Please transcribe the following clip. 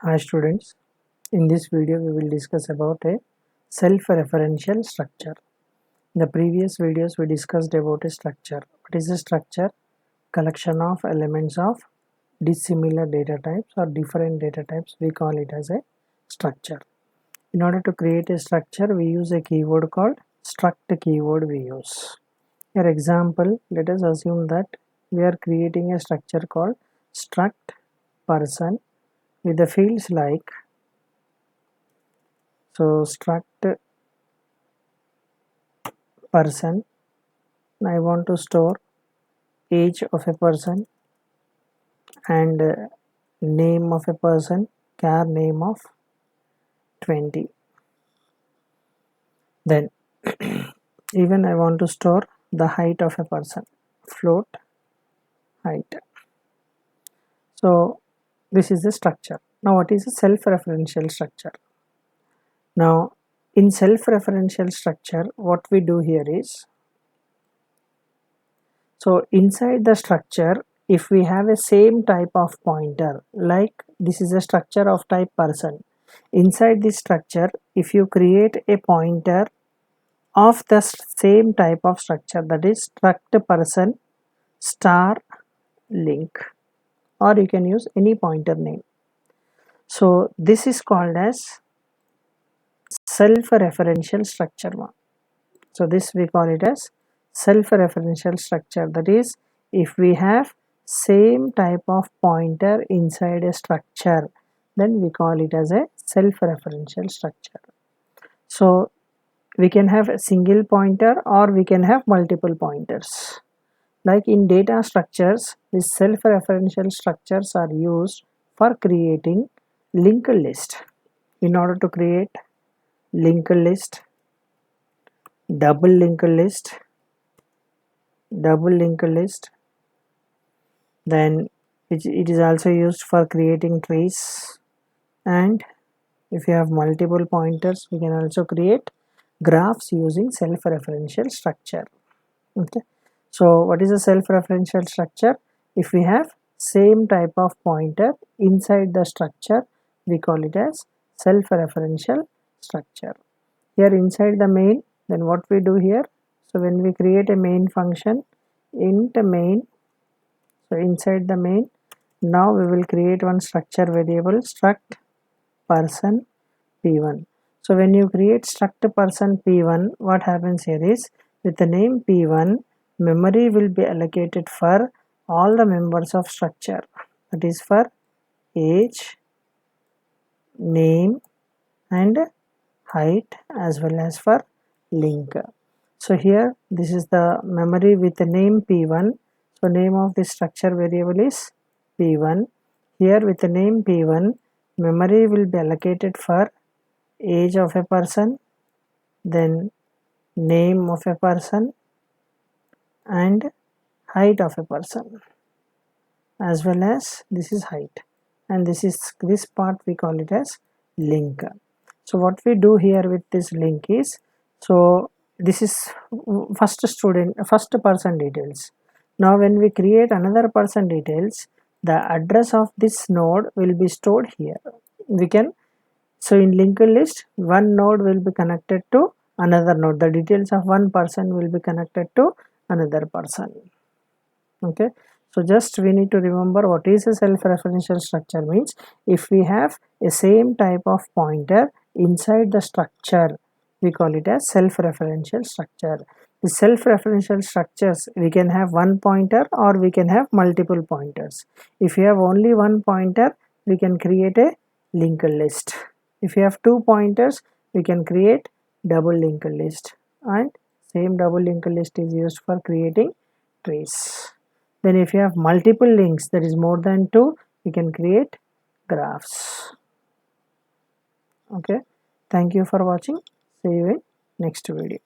Hi students, in this video we will discuss about a self-referential structure. In the previous videos we discussed about a structure. What is a structure? Collection of elements of dissimilar data types or different data types, we call it as a structure. In order to create a structure we use a keyword called struct keyword we use. For example, let us assume that we are creating a structure called struct person with the fields like struct person. I want to store age of a person and name of a person, char name of 20. Then even I want to store the height of a person, float height. So this is the structure. Now what is a self-referential structure? Now in self-referential structure what we do here is, so inside the structure if we have a same type of pointer, like this is a structure of type person, inside this structure if you create a pointer of the same type of structure, that is struct person star link, or you can use any pointer name. So this is called as self-referential structure one. So this we call it as self-referential structure, that is if we have same type of pointer inside a structure then we call it as a self-referential structure. So we can have a single pointer or we can have multiple pointers. Like in data structures, these self-referential structures are used for creating linked list. In order to create linked list, double linked list, then it is also used for creating trees, and if you have multiple pointers we can also create graphs using self-referential structure. Okay, so what is a self-referential structure? If we have same type of pointer inside the structure we call it as self-referential structure. Here inside the main, then what we do here, so when we create a main function int main, so inside the main now we will create one structure variable struct person p1. So when you create struct person p1, what happens here is with the name p1 memory will be allocated for all the members of structure, that is for age, name and height as well as for link. So here this is the memory with the name p1. So name of the structure variable is p1. Here with the name p1 memory will be allocated for age of a person, then name of a person and height of a person, as well as this is height, and this part we call it as link. So what we do here with this link is, so this is first person details. Now when we create another person details, the address of this node will be stored here. We can, so in linked list one node will be connected to another node, the details of one person will be connected to another person. Okay, so just we need to remember what is a self-referential structure means. If we have a same type of pointer inside the structure we call it as self-referential structure. The self-referential structures, we can have one pointer or we can have multiple pointers. If you have only one pointer we can create a linked list. If you have two pointers we can create double linked list, and same double linked list is used for creating trees. Then if you have multiple links, that is more than two, we can create graphs. Okay, thank you for watching. See you in next video.